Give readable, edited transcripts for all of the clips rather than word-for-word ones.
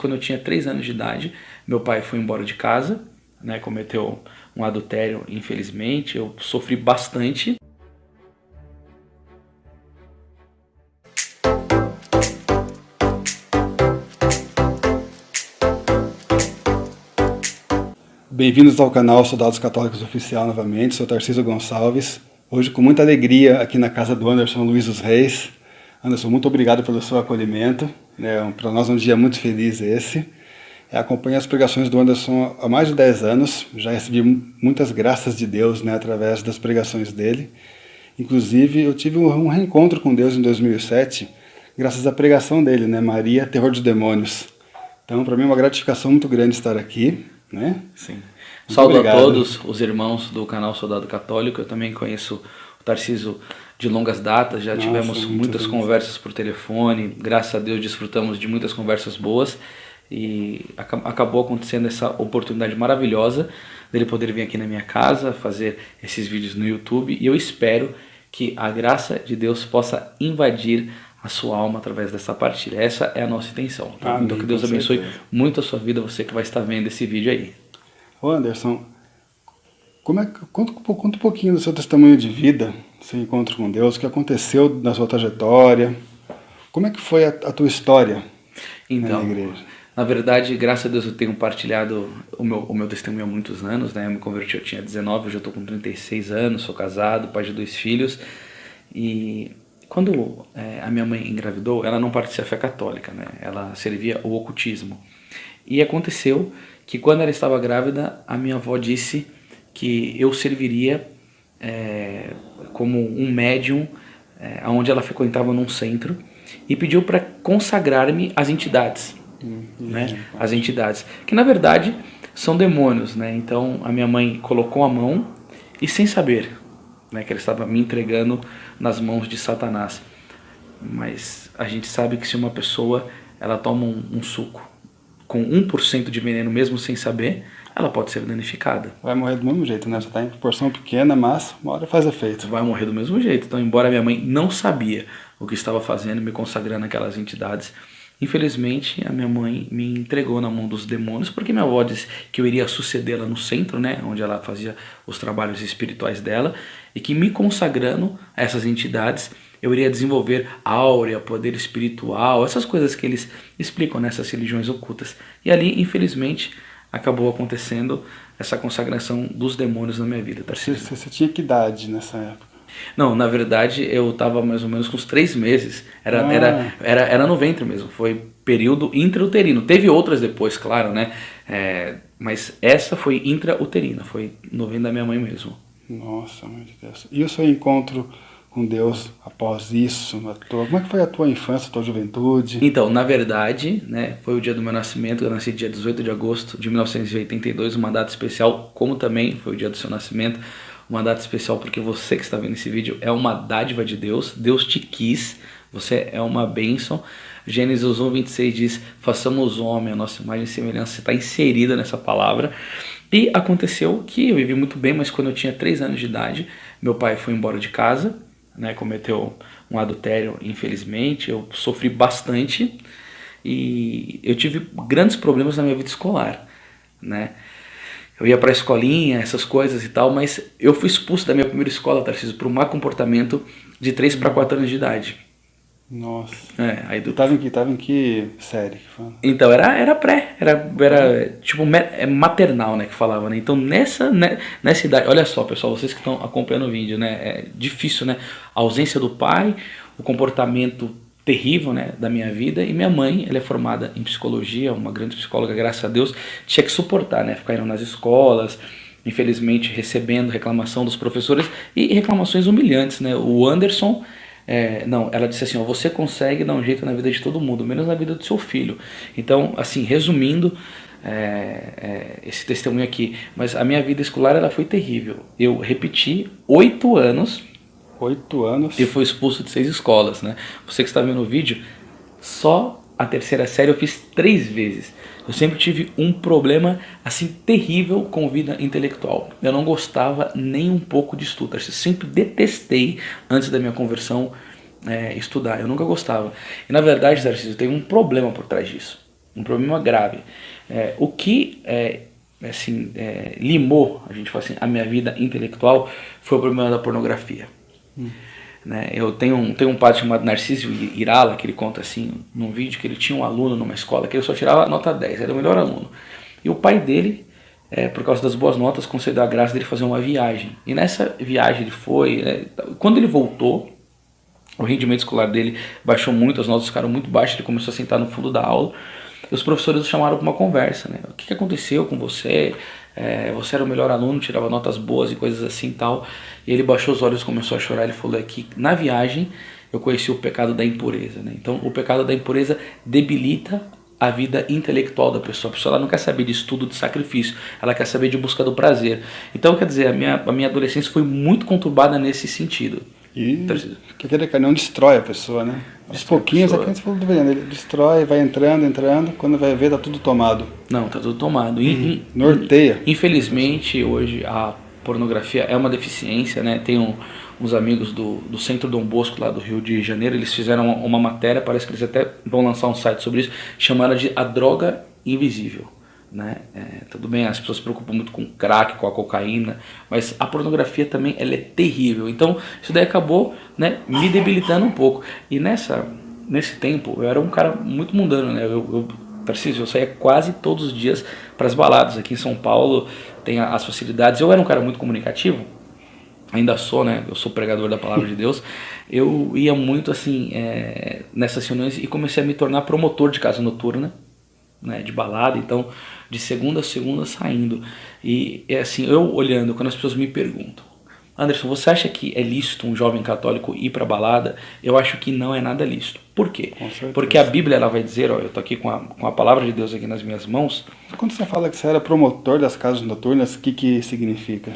quando eu tinha 3 anos de idade, meu pai foi embora de casa, né, cometeu um adultério, infelizmente, eu sofri bastante. Bem-vindos ao canal Soldados Católicos Oficial novamente, sou Tarcísio Gonçalves. Hoje com muita alegria aqui na casa do Anderson Luiz dos Reis. Anderson, muito obrigado pelo seu acolhimento, para nós é um dia muito feliz esse. Acompanho as pregações do Anderson há mais de 10 anos, já recebi muitas graças de Deus, através das pregações dele. Inclusive eu tive um reencontro com Deus em 2007, graças à pregação dele, Maria, Terror dos Demônios. Então para mim é uma gratificação muito grande estar aqui. Sim. Saúdo a todos os irmãos do canal Soldado Católico. Eu também conheço o Tarcísio de longas datas, já tivemos muitas conversas por telefone, graças a Deus desfrutamos de muitas conversas boas e acabou acontecendo essa oportunidade maravilhosa dele poder vir aqui na minha casa, fazer esses vídeos no YouTube, e eu espero que a graça de Deus possa invadir a sua alma através dessa partilha. Essa é a nossa intenção. Tá? Então que Deus abençoe muito a sua vida, você que vai estar vendo esse vídeo aí. Ô Anderson, conta um pouquinho do seu testemunho de vida, seu encontro com Deus, o que aconteceu na sua trajetória, como é que foi a tua história na igreja? Na verdade, graças a Deus eu tenho partilhado o meu testemunho há muitos anos, Eu me converti, eu tinha 19, hoje eu estou com 36 anos, sou casado, pai de 2 filhos, e quando a minha mãe engravidou, ela não partia da fé católica, Ela servia o ocultismo. E aconteceu que quando ela estava grávida, a minha avó disse que eu serviria como um médium, onde ela frequentava num centro, e pediu para consagrar-me às entidades, As entidades, que na verdade são demônios, Então a minha mãe colocou a mão e sem saber, que ela estava me entregando nas mãos de Satanás. Mas a gente sabe que se uma pessoa ela toma um suco com 1% de veneno, mesmo sem saber, ela pode ser danificada. Vai morrer do mesmo jeito, Você está em proporção pequena, mas uma hora faz efeito. Vai morrer do mesmo jeito. Então, embora minha mãe não sabia o que estava fazendo, me consagrando aquelas entidades, infelizmente a minha mãe me entregou na mão dos demônios, porque minha avó disse que eu iria sucedê-la no centro, onde ela fazia os trabalhos espirituais dela, e que me consagrando a essas entidades, eu iria desenvolver áurea, poder espiritual, essas coisas que eles explicam nessas religiões ocultas. E ali, infelizmente, acabou acontecendo essa consagração dos demônios na minha vida. Você tinha que idade nessa época? Não, na verdade eu estava mais ou menos com uns 3 meses, era no ventre mesmo, foi período intrauterino. Teve outras depois, claro, mas essa foi intrauterina, foi no ventre da minha mãe mesmo. Nossa, meu Deus. E o seu encontro com Deus após isso? Como é que foi a tua infância, a tua juventude? Então, na verdade, foi o dia do meu nascimento. Eu nasci dia 18 de agosto de 1982, uma data especial, como também foi o dia do seu nascimento. Uma data especial porque você que está vendo esse vídeo é uma dádiva de Deus. Deus te quis, você é uma bênção. Gênesis 1:26 diz, façamos o homem a nossa imagem e semelhança. Você está inserida nessa palavra. E aconteceu que eu vivi muito bem, mas quando eu tinha 3 anos de idade, meu pai foi embora de casa, cometeu um adultério, infelizmente, eu sofri bastante e eu tive grandes problemas na minha vida escolar, Eu ia para a escolinha, essas coisas e tal, mas eu fui expulso da minha primeira escola, Tarcísio, por um mau comportamento de 3 para 4 anos de idade. Nossa. Aí Tava em que série? Então, era pré, era tipo maternal, que falava, Então, nessa idade, olha só, pessoal, vocês que estão acompanhando o vídeo, É difícil, A ausência do pai, o comportamento terrível, da minha vida, e minha mãe, ela é formada em psicologia, uma grande psicóloga, graças a Deus, tinha que suportar, ficar indo nas escolas, infelizmente recebendo reclamação dos professores e reclamações humilhantes, O Anderson, ela disse assim, você consegue dar um jeito na vida de todo mundo, menos na vida do seu filho. Então, assim, resumindo esse testemunho aqui, mas a minha vida escolar ela foi terrível. Eu repeti 8 anos. 8 anos? E fui expulso de 6 escolas, Você que está vendo o vídeo, só a 3ª série eu fiz 3 vezes. Eu sempre tive um problema assim terrível com vida intelectual. Eu não gostava nem um pouco de estudo. Eu sempre detestei, antes da minha conversão, estudar. Eu nunca gostava. E na verdade, Tarcísio, tem um problema por trás disso. um problema grave. O que limou, a gente fala assim, a minha vida intelectual foi o problema da pornografia. Né? Eu tenho um padre chamado Narciso Irala, que ele conta assim, num vídeo, que ele tinha um aluno numa escola que ele só tirava nota 10, era o melhor aluno. E o pai dele, por causa das boas notas, concedeu a graça dele fazer uma viagem. E nessa viagem ele foi, quando ele voltou, o rendimento escolar dele baixou muito, as notas ficaram muito baixas, ele começou a sentar no fundo da aula. E os professores o chamaram para uma conversa, né? O que aconteceu com você? Você era o melhor aluno, tirava notas boas e coisas assim e tal. E ele baixou os olhos e começou a chorar. Ele falou que na viagem eu conheci o pecado da impureza, né? Então o pecado da impureza debilita a vida intelectual da pessoa. A pessoa ela não quer saber de estudo, de sacrifício, ela quer saber de busca do prazer. Então, quer dizer, a minha adolescência foi muito conturbada nesse sentido. E que aquele não destrói a pessoa, né? Aos pouquinhos, aqui a gente falou do veneno, ele destrói, vai entrando, quando vai ver tá tudo tomado. Não, tá tudo tomado. Norteia. Infelizmente, hoje a pornografia é uma deficiência, né? Tem uns amigos do Centro Dom Bosco, lá do Rio de Janeiro, eles fizeram uma matéria, parece que eles até vão lançar um site sobre isso, chamaram de A Droga Invisível. Né? Tudo bem, as pessoas se preocupam muito com o crack, com a cocaína, mas a pornografia também ela é terrível. Então isso daí acabou, né, me debilitando um pouco. E nesse tempo eu era um cara muito mundano, né? Eu saía quase todos os dias para as baladas. Aqui em São Paulo tem as facilidades. Eu era um cara muito comunicativo, ainda sou, né? Eu sou pregador da palavra de Deus. Eu ia muito assim nessas reuniões e comecei a me tornar promotor de casa noturna, né, de balada. Então de segunda a segunda saindo. E assim, eu olhando, quando as pessoas me perguntam: Anderson, você acha que é lícito um jovem católico ir para balada? Eu acho que não é nada lícito. Por quê? Porque a Bíblia ela vai dizer, eu estou aqui com a palavra de Deus aqui nas minhas mãos. Quando você fala que você era promotor das casas noturnas, o que significa?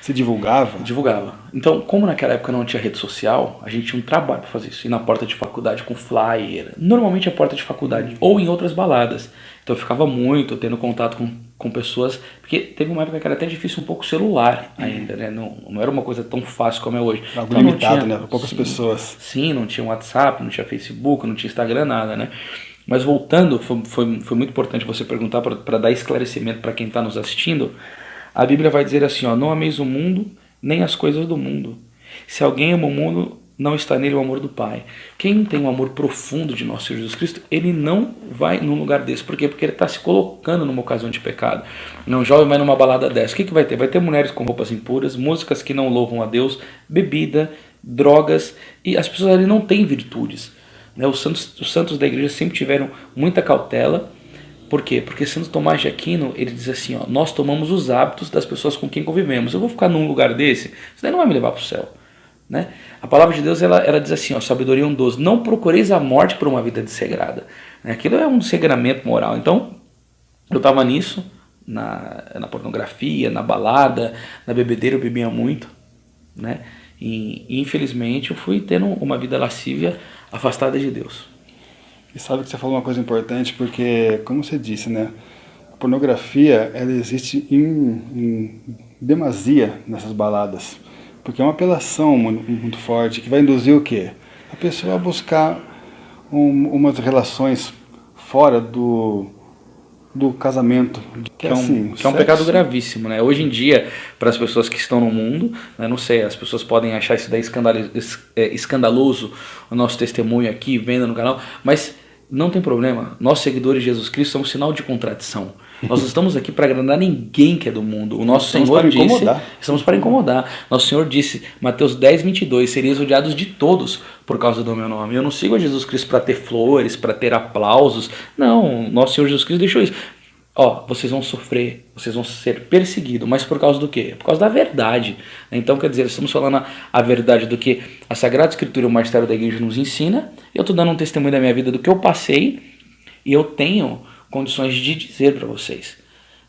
Você divulgava? Divulgava. Então, como naquela época não tinha rede social, a gente tinha um trabalho para fazer isso. Ir na porta de faculdade com flyer. Normalmente a porta de faculdade ou em outras baladas. Então eu ficava muito tendo contato com pessoas, porque teve uma época que era até difícil um pouco o celular ainda, né? Não era uma coisa tão fácil como é hoje. Algo então, limitado, né? Para poucas pessoas. Sim, não tinha WhatsApp, não tinha Facebook, não tinha Instagram, nada, né? Mas voltando, foi muito importante você perguntar para dar esclarecimento para quem está nos assistindo. A Bíblia vai dizer assim, não ameis o mundo, nem as coisas do mundo. Se alguém ama o mundo, não está nele o amor do Pai. Quem tem um amor profundo de nosso Senhor Jesus Cristo, ele não vai num lugar desse. Por quê? Porque ele está se colocando numa ocasião de pecado. Um jovem vai numa balada dessa. O que vai ter? Vai ter mulheres com roupas impuras, músicas que não louvam a Deus, bebida, drogas, e as pessoas ali não têm virtudes. Os santos da igreja sempre tiveram muita cautela. Por quê? Porque Santo Tomás de Aquino, ele diz assim, nós tomamos os hábitos das pessoas com quem convivemos. Eu vou ficar num lugar desse? Isso daí não vai me levar para o céu. Né? A palavra de Deus ela diz assim, sabedoria 1:12, não procureis a morte por uma vida desregrada. Aquilo é um desregramento moral. Então, eu estava nisso, na pornografia, na balada, na bebedeira, eu bebia muito. Né? E infelizmente eu fui tendo uma vida lascívia afastada de Deus. E sabe que você falou uma coisa importante, porque, como você disse, né, a pornografia ela existe em demasia nessas baladas, porque é uma apelação muito forte, que vai induzir o quê? A pessoa a buscar umas relações fora do casamento, que é um pecado gravíssimo, né? Hoje em dia, para as pessoas que estão no mundo, né, não sei, as pessoas podem achar isso daí escandaloso, o nosso testemunho aqui, vendo no canal, mas não tem problema, nós seguidores de Jesus Cristo somos um sinal de contradição. Nós não estamos aqui para agradar ninguém que é do mundo. O nosso Senhor disse, estamos para incomodar. Nosso Senhor disse, Mateus 10:22, sereis odiados de todos por causa do meu nome. Eu não sigo a Jesus Cristo para ter flores, para ter aplausos. Não, nosso Senhor Jesus Cristo deixou isso. Vocês vão sofrer, vocês vão ser perseguidos, mas por causa do quê? Por causa da verdade. Então, quer dizer, estamos falando a verdade do que a Sagrada Escritura e o Magistério da Igreja nos ensina. Eu estou dando um testemunho da minha vida, do que eu passei, e eu tenho condições de dizer para vocês,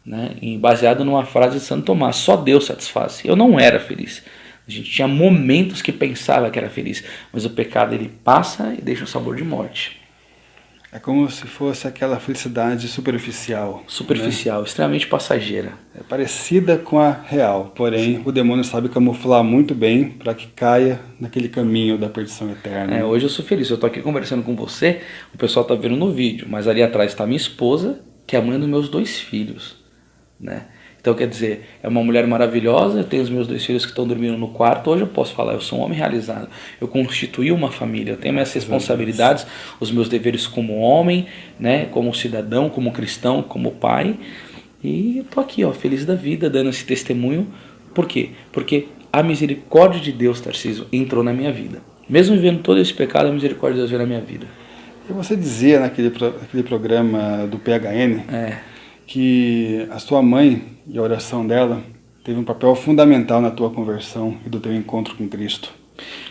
né? E baseado numa frase de Santo Tomás, só Deus satisfaz. Eu não era feliz. A gente tinha momentos que pensava que era feliz, mas o pecado ele passa e deixa um sabor de morte. É como se fosse aquela felicidade superficial. Superficial, extremamente passageira. É parecida com a real, porém o demônio sabe camuflar muito bem para que caia naquele caminho da perdição eterna. É, hoje eu sou feliz, eu tô aqui conversando com você, o pessoal tá vendo no vídeo, mas ali atrás está minha esposa, que é a mãe dos meus 2 filhos, né? Então quer dizer, é uma mulher maravilhosa, eu tenho os meus 2 filhos que estão dormindo no quarto, hoje eu posso falar, eu sou um homem realizado, eu constituí uma família, eu tenho minhas responsabilidades, os meus deveres como homem, né, como cidadão, como cristão, como pai, e eu tô aqui, ó, feliz da vida, dando esse testemunho. Por quê? Porque a misericórdia de Deus, Tarcísio, entrou na minha vida. Mesmo vivendo todo esse pecado, a misericórdia de Deus veio na minha vida. E você dizia naquele programa do PHN que a sua mãe e a oração dela teve um papel fundamental na tua conversão e do teu encontro com Cristo.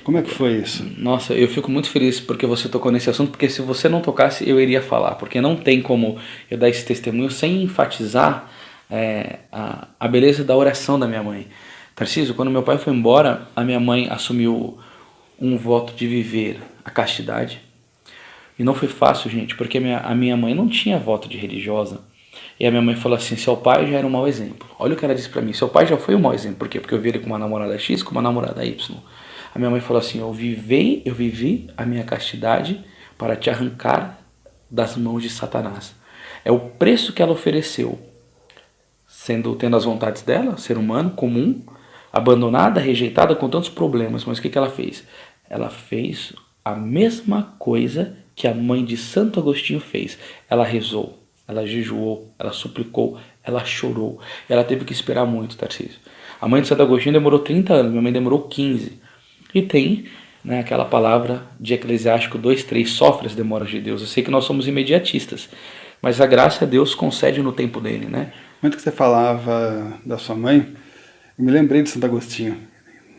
Como é que foi isso? Nossa, eu fico muito feliz porque você tocou nesse assunto, porque se você não tocasse, eu iria falar. Porque não tem como eu dar esse testemunho sem enfatizar a beleza da oração da minha mãe. Tarcísio, quando meu pai foi embora, a minha mãe assumiu um voto de viver a castidade. E não foi fácil, gente, porque a minha mãe não tinha voto de religiosa. E a minha mãe falou assim, seu pai já era um mau exemplo. Olha o que ela disse pra mim, seu pai já foi um mau exemplo. Por quê? Porque eu vi ele com uma namorada X, com uma namorada Y. A minha mãe falou assim, eu vivi a minha castidade para te arrancar das mãos de Satanás. É o preço que ela ofereceu, tendo as vontades dela, ser humano, comum, abandonada, rejeitada, com tantos problemas. Mas o que ela fez? Ela fez a mesma coisa que a mãe de Santo Agostinho fez. Ela rezou, ela jejuou, ela suplicou, ela chorou. Ela teve que esperar muito, Tarcísio. A mãe de Santo Agostinho demorou 30 anos, minha mãe demorou 15. E tem, né, aquela palavra de Eclesiástico 2:3, sofre as demoras de Deus. Eu sei que nós somos imediatistas, mas a graça Deus concede no tempo dele, né? No momento que você falava da sua mãe, eu me lembrei de Santo Agostinho.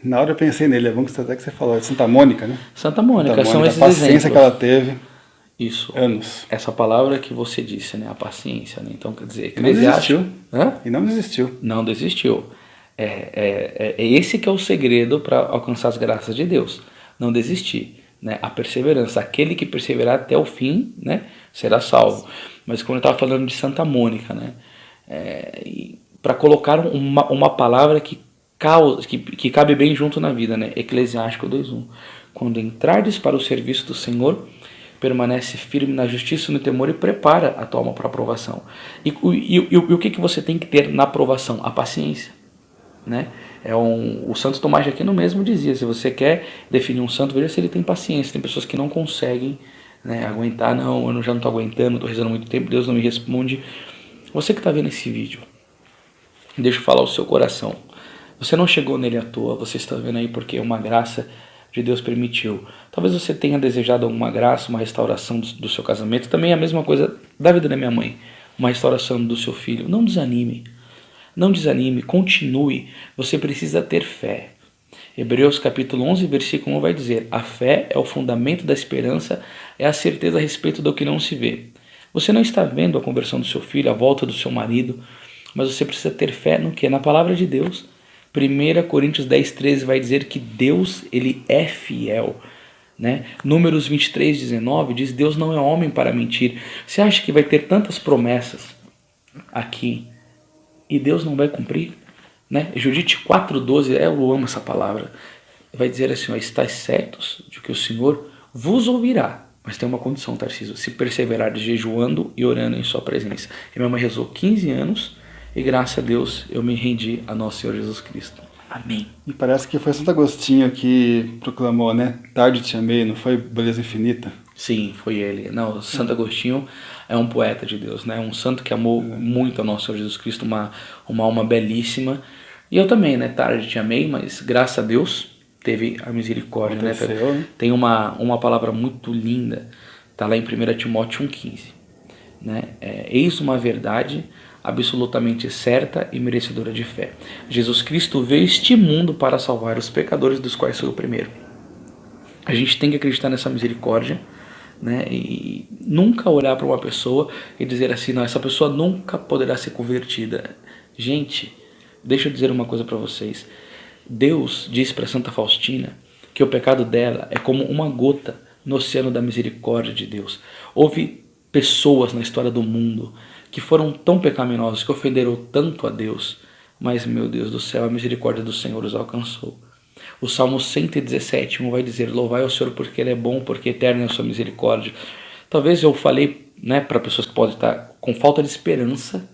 Na hora eu pensei nele, é bom que até que você falou, de Santa Mônica, né? Santa Mônica, são esses a paciência exemplos que ela teve. Isso. Anos. Essa palavra que você disse, né? A paciência, né? Então, quer dizer, Eclesiástico. E não desistiu. Não desistiu. É esse que é o segredo para alcançar as graças de Deus. Não desistir, né? A perseverança. Aquele que perseverar até o fim, né, será salvo. Mas quando eu estava falando de Santa Mônica, né, para colocar uma palavra que cabe bem junto na vida, né? Eclesiástico 2:1. Quando entrardes para o serviço do Senhor, permanece firme na justiça e no temor e prepara a tua alma para a aprovação. E o que você tem que ter na aprovação? A paciência, né? O Santo Tomás de Aquino mesmo dizia, se você quer definir um santo, veja se ele tem paciência. Tem pessoas que não conseguem, né, aguentar, não, eu já não estou aguentando, estou rezando muito tempo, Deus não me responde. Você que está vendo esse vídeo, deixa eu falar o seu coração. Você não chegou nele à toa, você está vendo aí porque uma graça de Deus permitiu. Talvez você tenha desejado alguma graça, uma restauração do seu casamento, também é a mesma coisa da vida da minha mãe, uma restauração do seu filho. Não desanime. Não desanime, continue, você precisa ter fé. Hebreus capítulo 11, versículo 1 vai dizer, a fé é o fundamento da esperança, é a certeza a respeito do que não se vê. Você não está vendo a conversão do seu filho, a volta do seu marido, mas você precisa ter fé no que? Na palavra de Deus. 1 Coríntios 10:13 vai dizer que Deus, ele é fiel. Né? Números 23:19 diz, Deus não é homem para mentir. Você acha que vai ter tantas promessas aqui e Deus não vai cumprir? Né? Judite 4:12, eu amo essa palavra, vai dizer assim, ó, estáis certos de que o Senhor vos ouvirá, mas tem uma condição, Tarcísio, se perseverar jejuando e orando em sua presença. E minha mãe rezou 15 anos e graças a Deus eu me rendi a nosso Senhor Jesus Cristo. Amém. E parece que foi Santo Agostinho que proclamou, né? Tarde te amei, não foi beleza infinita? Sim, foi ele. Não, Santo Agostinho é um poeta de Deus, né? Um santo que amou muito ao nosso Senhor Jesus Cristo, uma alma belíssima. E eu também, né? Tarde te amei, mas graças a Deus teve a misericórdia, né? Tem uma palavra muito linda, tá lá em 1 Timóteo 1,15, né? Eis uma verdade absolutamente certa e merecedora de fé. Jesus Cristo veio este mundo para salvar os pecadores, dos quais sou o primeiro. A gente tem que acreditar nessa misericórdia, né? E nunca olhar para uma pessoa e dizer assim, não, essa pessoa nunca poderá ser convertida. Gente, deixa eu dizer uma coisa para vocês. Deus disse para Santa Faustina que o pecado dela é como uma gota no oceano da misericórdia de Deus. Houve pessoas na história do mundo que foram tão pecaminosos, que ofenderam tanto a Deus, mas, meu Deus do céu, a misericórdia do Senhor os alcançou. O Salmo 117, vai dizer: louvai ao Senhor porque Ele é bom, porque eterna é a sua misericórdia. Talvez eu falei, né, para pessoas que podem estar com falta de esperança,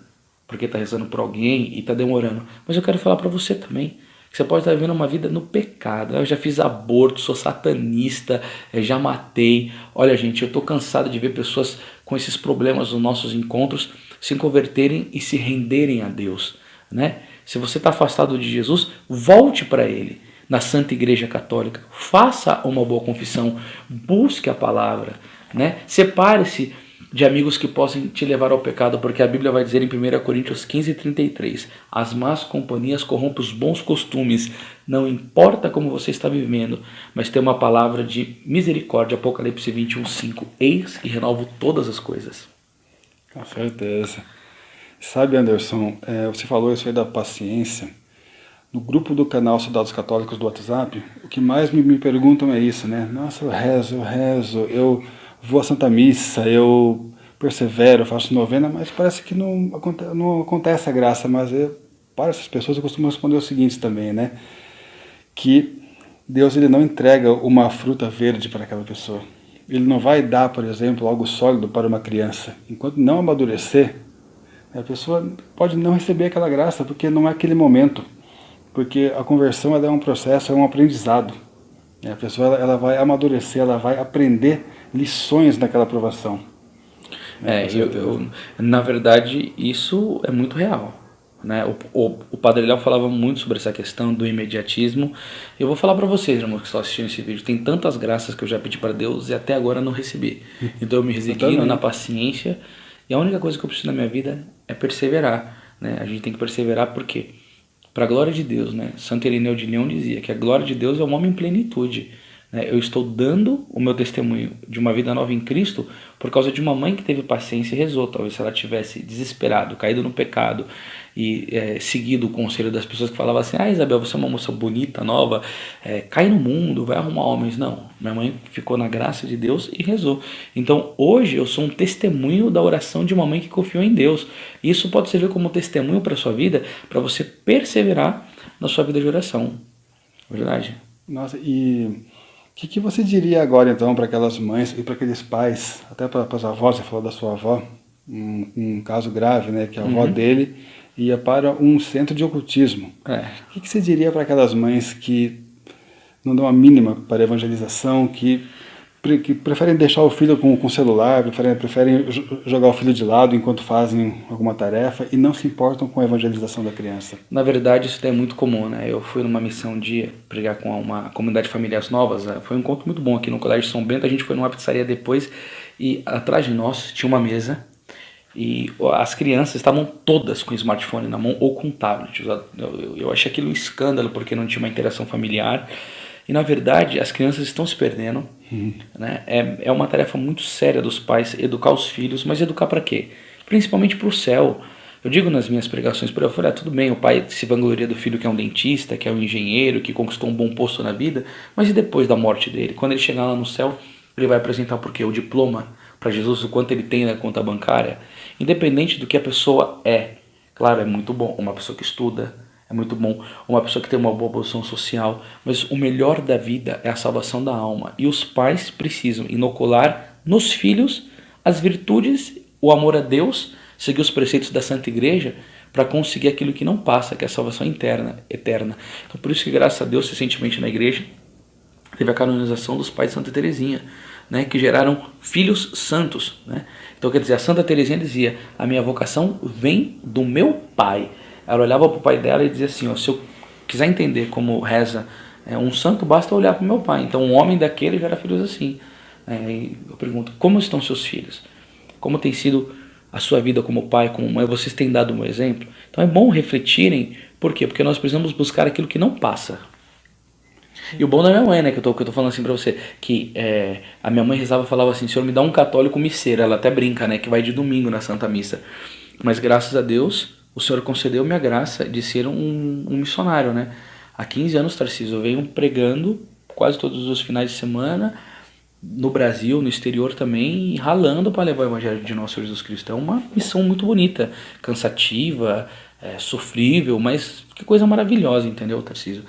porque está rezando por alguém e está demorando. Mas eu quero falar para você também, que você pode estar vivendo uma vida no pecado. Eu já fiz aborto, sou satanista, já matei. Olha, gente, eu estou cansado de ver pessoas com esses problemas nos nossos encontros se converterem e se renderem a Deus, né? Se você está afastado de Jesus, volte para Ele na Santa Igreja Católica, faça uma boa confissão, busque a palavra, né? Separe-se de amigos que possam te levar ao pecado, porque a Bíblia vai dizer em 1 Coríntios 15:33, as más companhias corrompem os bons costumes. Não importa como você está vivendo, mas tem uma palavra de misericórdia, Apocalipse 21:5, eis que renovo todas as coisas. Com certeza. Sabe, Anderson, você falou isso aí da paciência. No grupo do canal Soldados Católicos do WhatsApp, o que mais me perguntam é isso, né? Nossa, eu rezo, eu vou à Santa Missa, eu persevero, eu faço novena, mas parece que não acontece a graça. Mas para essas pessoas eu costumo responder o seguinte também, né? Que Deus, ele não entrega uma fruta verde para aquela pessoa. Ele não vai dar, por exemplo, algo sólido para uma criança. Enquanto não amadurecer, a pessoa pode não receber aquela graça, porque não é aquele momento. Porque a conversão, ela é um processo, é um aprendizado. A pessoa, ela vai amadurecer, ela vai aprender lições naquela provação. Na verdade, isso é muito real, né? O Padre Léo falava muito sobre essa questão do imediatismo. Eu vou falar para vocês, irmãos, que estão assistindo esse vídeo, tem tantas graças que eu já pedi para Deus e até agora não recebi. Então eu me resigno na paciência, e a única coisa que eu preciso na minha vida é perseverar, né? A gente tem que perseverar porque, para a glória de Deus, né? Santo Irineu de Leão dizia que a glória de Deus é um homem em plenitude. Eu estou dando o meu testemunho de uma vida nova em Cristo por causa de uma mãe que teve paciência e rezou. Talvez se ela tivesse desesperado, caído no pecado e seguido o conselho das pessoas que falavam assim: ah, Isabel, você é uma moça bonita, nova, cai no mundo, vai arrumar homens. Não, minha mãe ficou na graça de Deus e rezou. Então hoje eu sou um testemunho da oração de uma mãe que confiou em Deus. Isso pode servir como testemunho para a sua vida, para você perseverar na sua vida de oração. Verdade? Nossa, e o que você diria agora, então, para aquelas mães e para aqueles pais, até para as avós? Você falou da sua avó, um caso grave, né, que a avó dele ia para um centro de ocultismo. O que você diria para aquelas mães que não dão a mínima para a evangelização, que preferem deixar o filho com o celular, preferem jogar o filho de lado enquanto fazem alguma tarefa e não se importam com a evangelização da criança? Na verdade, isso é muito comum, né? Eu fui numa missão um dia pregar com uma comunidade de famílias novas. Foi um encontro muito bom aqui no Colégio São Bento. A gente foi numa pizzaria depois e atrás de nós tinha uma mesa e as crianças estavam todas com smartphone na mão ou com tablet. Eu achei aquilo um escândalo porque não tinha uma interação familiar. E na verdade as crianças estão se perdendo, né? É uma tarefa muito séria dos pais educar os filhos, mas educar para quê? Principalmente para o céu. Eu digo nas minhas pregações por aí, eu falei, tudo bem, o pai se vangloria do filho que é um dentista, que é um engenheiro, que conquistou um bom posto na vida, mas e depois da morte dele? Quando ele chegar lá no céu, ele vai apresentar por quê? O diploma para Jesus, o quanto ele tem na conta bancária, independente do que a pessoa é. Claro, é muito bom uma pessoa que estuda, é muito bom uma pessoa que tem uma boa posição social, mas o melhor da vida é a salvação da alma. E os pais precisam inocular nos filhos as virtudes, o amor a Deus, seguir os preceitos da Santa Igreja para conseguir aquilo que não passa, que é a salvação eterna. Então por isso que, graças a Deus, recentemente na igreja teve a canonização dos pais de Santa Teresinha, né, que geraram filhos santos, né? Então quer dizer, a Santa Teresinha dizia, a minha vocação vem do meu pai. Ela olhava para o pai dela e dizia assim, se eu quiser entender como reza um santo, basta olhar para o meu pai. Então um homem daquele gera filhos assim. E eu pergunto, como estão seus filhos? Como tem sido a sua vida como pai, como mãe? Vocês têm dado um exemplo? Então é bom refletirem. Por quê? Porque nós precisamos buscar aquilo que não passa. E o bom da minha mãe, né, que eu tô falando assim pra você, que a minha mãe rezava e falava assim, Senhor, me dá um católico misseiro. Ela até brinca, né, que vai de domingo na Santa Missa. Mas graças a Deus, o Senhor concedeu-me a graça de ser um missionário, né. Há 15 anos, Tarcísio, eu venho pregando quase todos os finais de semana no Brasil, no exterior também, ralando para levar o evangelho de nosso Senhor Jesus Cristo. É uma missão muito bonita, cansativa, sofrível, mas que coisa maravilhosa, entendeu, Tarcísio?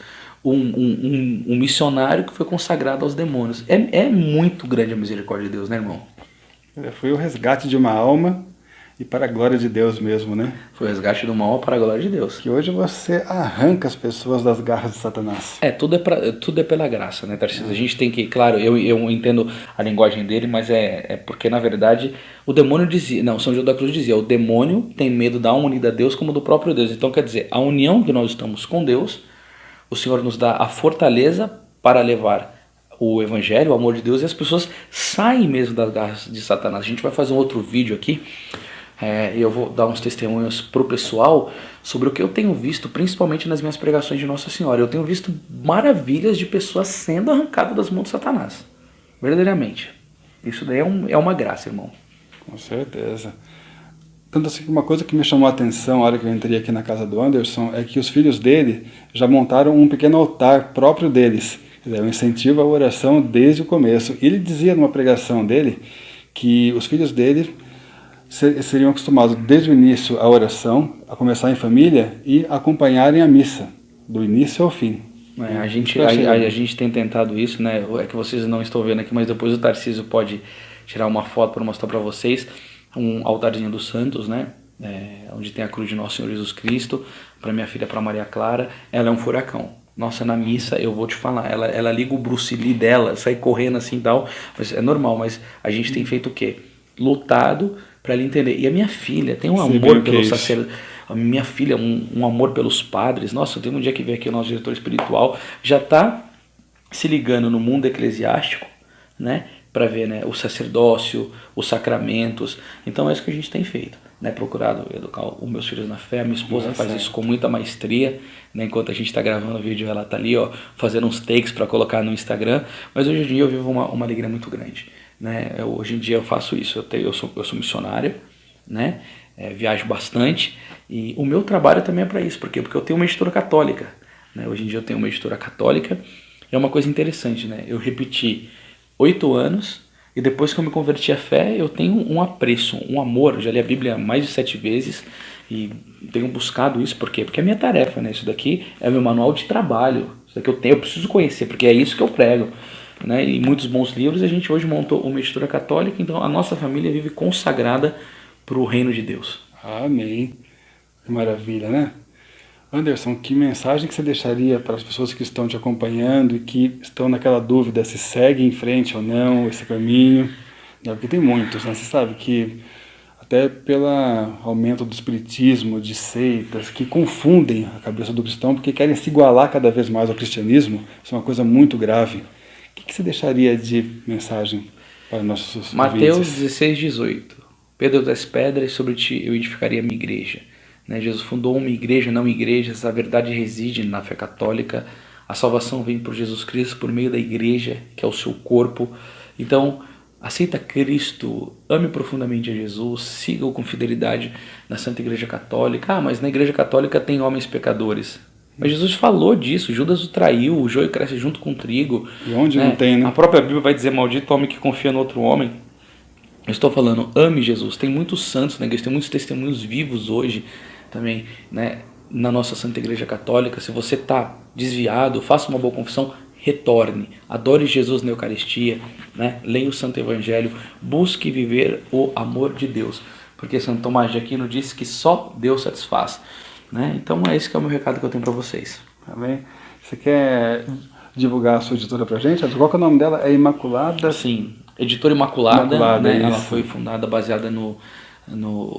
Um missionário que foi consagrado aos demônios. É muito grande a misericórdia de Deus, né, irmão? Foi o resgate de uma alma e para a glória de Deus mesmo, né? Foi o resgate do mal para a glória de Deus. Que hoje você arranca as pessoas das garras de Satanás. Tudo é pela graça, né, Tarcísio? A gente tem que, claro, eu entendo a linguagem dele, mas é porque, na verdade, o demônio dizia, não, São João da Cruz dizia, o demônio tem medo da alma unida a Deus como do próprio Deus. Então, quer dizer, a união que nós estamos com Deus, o Senhor nos dá a fortaleza para levar o evangelho, o amor de Deus, e as pessoas saem mesmo das garras de Satanás. A gente vai fazer um outro vídeo aqui, eu vou dar uns testemunhos pro pessoal sobre o que eu tenho visto, principalmente nas minhas pregações de Nossa Senhora. Eu tenho visto maravilhas de pessoas sendo arrancadas das mãos de Satanás, verdadeiramente. Isso daí é uma graça, irmão. Com certeza. Tanto assim que uma coisa que me chamou a atenção na hora que eu entrei aqui na casa do Anderson é que os filhos dele já montaram um pequeno altar próprio deles. É um incentivo à oração desde o começo. E ele dizia numa pregação dele que os filhos dele seriam acostumados desde o início à oração, a começar em família e acompanharem a missa, do início ao fim. A gente tem tentado isso, né? É que vocês não estão vendo aqui, mas depois o Tarcísio pode tirar uma foto para mostrar para vocês. Um altarzinho dos santos, né? Onde tem a cruz de Nosso Senhor Jesus Cristo, para minha filha, para Maria Clara. Ela é um furacão. Nossa, na missa, eu vou te falar, ela liga o Bruce Lee dela, sai correndo assim e tal, mas é normal, mas a gente tem feito o quê? Lutado para ela entender. E a minha filha tem um amor pelo sacerdote, a minha filha, um amor pelos padres. Nossa, tem um dia que veio aqui o nosso diretor espiritual, já está se ligando no mundo eclesiástico, né? Para ver, né, o sacerdócio, os sacramentos. Então é isso que a gente tem feito, né, procurado educar os meus filhos na fé. A minha esposa faz isso com muita maestria, né, enquanto a gente está gravando o vídeo, ela está ali, ó, fazendo uns takes para colocar no Instagram. Mas hoje em dia eu vivo uma alegria muito grande, né? Hoje em dia eu faço isso, eu sou missionário, né, viajo bastante, e o meu trabalho também é para isso. Por quê? Porque eu tenho uma editora católica, né? Hoje em dia eu tenho uma editora católica. É uma coisa interessante, né? Eu repeti 8 anos, e depois que eu me converti à fé, eu tenho um apreço, um amor. Eu já li a Bíblia mais de 7 vezes e tenho buscado isso. Por quê? Porque é minha tarefa, né? Isso daqui é meu manual de trabalho. Isso daqui eu preciso conhecer, porque é isso que eu prego, né? E muitos bons livros. A gente hoje montou uma editora católica, então a nossa família vive consagrada para o reino de Deus. Amém. Que maravilha, né? Anderson, que mensagem que você deixaria para as pessoas que estão te acompanhando e que estão naquela dúvida se segue em frente ou não esse caminho? Porque tem muitos, né? Você sabe que até pelo aumento do espiritismo, de seitas, que confundem a cabeça do cristão porque querem se igualar cada vez mais ao cristianismo. Isso é uma coisa muito grave. O que você deixaria de mensagem para nossos Mateus ouvintes? 16:18. Pedro das pedras, sobre ti eu edificaria a minha igreja. Jesus fundou uma igreja, não igrejas. A verdade reside na fé católica. A salvação vem por Jesus Cristo por meio da igreja, que é o seu corpo. Então, aceita Cristo, ame profundamente a Jesus, siga-o com fidelidade na Santa Igreja Católica. Mas na Igreja Católica tem homens pecadores. Mas Jesus falou disso, Judas o traiu, o joio cresce junto com o trigo. E onde não tem, né? A própria Bíblia vai dizer, maldito homem que confia no outro homem. Eu estou falando, ame Jesus. Tem muitos santos na igreja, tem muitos testemunhos vivos hoje também, né, na nossa Santa Igreja Católica. Se você está desviado, faça uma boa confissão, retorne, adore Jesus na Eucaristia, né, leia o Santo Evangelho, busque viver o amor de Deus, porque Santo Tomás de Aquino disse que só Deus satisfaz, né? Então é esse que é o meu recado que eu tenho para vocês. Amém. Você quer divulgar a sua editora para a gente? Qual que é o nome dela? É Imaculada? Sim, Editora Imaculada, né? Ela isso. foi fundada baseada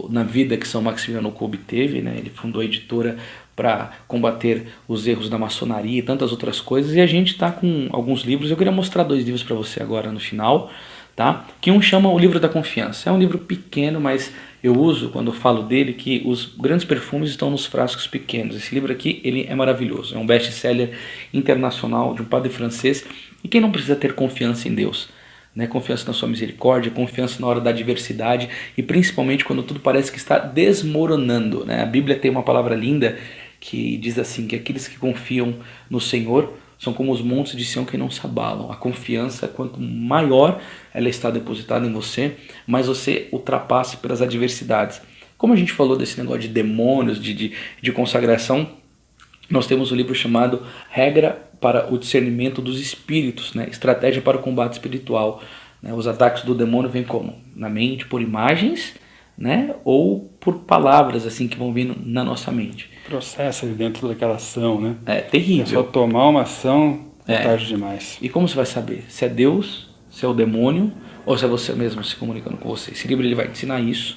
na vida que São Maximiliano Kolbe teve, né? Ele fundou a editora para combater os erros da maçonaria e tantas outras coisas, e a gente está com alguns livros. Eu queria mostrar 2 livros para você agora no final, tá? Que um chama O Livro da Confiança. É um livro pequeno, mas eu uso, quando eu falo dele, que os grandes perfumes estão nos frascos pequenos. Esse livro aqui, ele é maravilhoso, é um best-seller internacional de um padre francês. E quem não precisa ter confiança em Deus? Né, confiança na sua misericórdia, confiança na hora da adversidade e principalmente quando tudo parece que está desmoronando, né? A Bíblia tem uma palavra linda que diz assim, que aqueles que confiam no Senhor são como os montes de Sião que não se abalam. A confiança, quanto maior ela está depositada em você, mais você ultrapassa pelas adversidades. Como a gente falou desse negócio de demônios, de consagração, nós temos um livro chamado Regra para o Discernimento dos Espíritos, né? Estratégia para o Combate Espiritual. Né? Os ataques do demônio vêm como? Na mente, por imagens, né? Ou por palavras assim que vão vindo na nossa mente. Processo ali dentro daquela ação, né? É terrível. É só tomar uma ação é tarde demais. E como você vai saber? Se é Deus, se é o demônio, ou se é você mesmo se comunicando com você? Esse livro ele vai ensinar isso,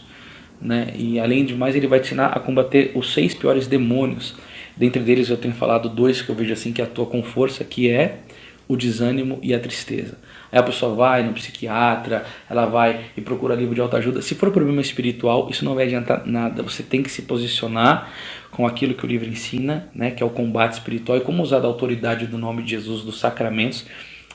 né? E além de mais ele vai te ensinar a combater os 6 piores demônios. Dentre deles eu tenho falado 2 que eu vejo assim que atuam com força, que é o desânimo e a tristeza. Aí a pessoa vai no psiquiatra, ela vai e procura livro de autoajuda. Se for problema espiritual, isso não vai adiantar nada. Você tem que se posicionar com aquilo que o livro ensina, né, que é o combate espiritual, e como usar da autoridade do nome de Jesus, dos sacramentos,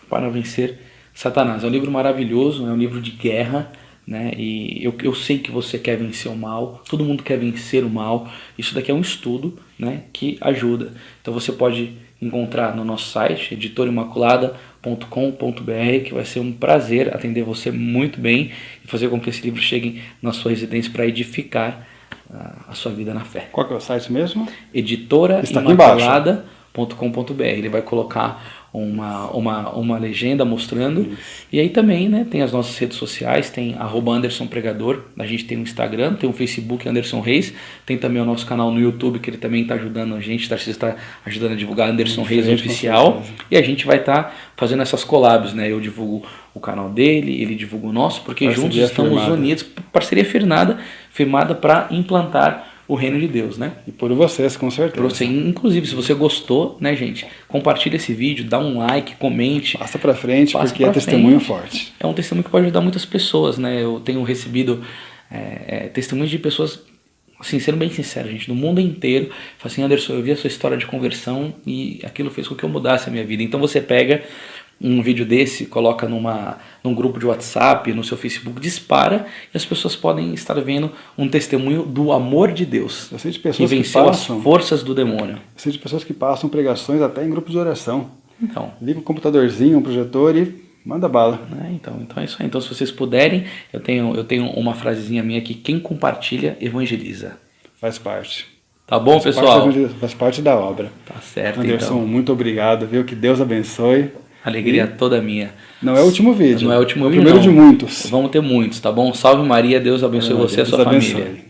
para vencer Satanás. É um livro maravilhoso, é um livro de guerra, né? E eu sei que você quer vencer o mal, todo mundo quer vencer o mal. Isso daqui é um estudo, né, que ajuda. Então você pode encontrar no nosso site, editorimaculada.com.br, que vai ser um prazer atender você muito bem e fazer com que esse livro chegue na sua residência para edificar a sua vida na fé. Qual que é o site mesmo? editorimaculada.com.br. Ele vai colocar uma legenda mostrando. Isso. E aí também, né, tem as nossas redes sociais, tem @AndersonPregador, a gente tem um Instagram, tem um Facebook Anderson Reis, tem também o nosso canal no YouTube, que ele também está ajudando a gente, está ajudando a divulgar Anderson Reis Oficial, e a gente vai estar fazendo essas collabs, né? Eu divulgo o canal dele, ele divulga o nosso, porque parceria juntos estamos unidos, parceria firmada para implantar o reino de Deus, né? E por vocês, com certeza. Por você, inclusive, se você gostou, né, gente, compartilha esse vídeo, dá um like, comente. Passa pra frente, porque é testemunho forte. É um testemunho que pode ajudar muitas pessoas, né? Eu tenho recebido testemunhos de pessoas, assim, sendo bem sincero, gente, no mundo inteiro, fala assim, Anderson, eu vi a sua história de conversão e aquilo fez com que eu mudasse a minha vida. Então você pega um vídeo desse, coloca num grupo de WhatsApp, no seu Facebook, dispara, e as pessoas podem estar vendo um testemunho do amor de Deus, eu sei de pessoas que venceu as forças do demônio. Eu sei de pessoas que passam pregações até em grupos de oração. Então, liga um computadorzinho, um projetor e manda bala. Então é isso aí. Então, se vocês puderem, eu tenho uma frasezinha minha aqui: quem compartilha, evangeliza. Faz parte. Tá bom, pessoal? Faz parte da obra. Tá certo, Anderson, então. Muito obrigado, viu? Que Deus abençoe. Alegria toda minha. Não é o último vídeo. Não é o último é o vídeo, primeiro de muitos. Vamos ter muitos, tá bom? Salve Maria, Deus abençoe você e a sua família.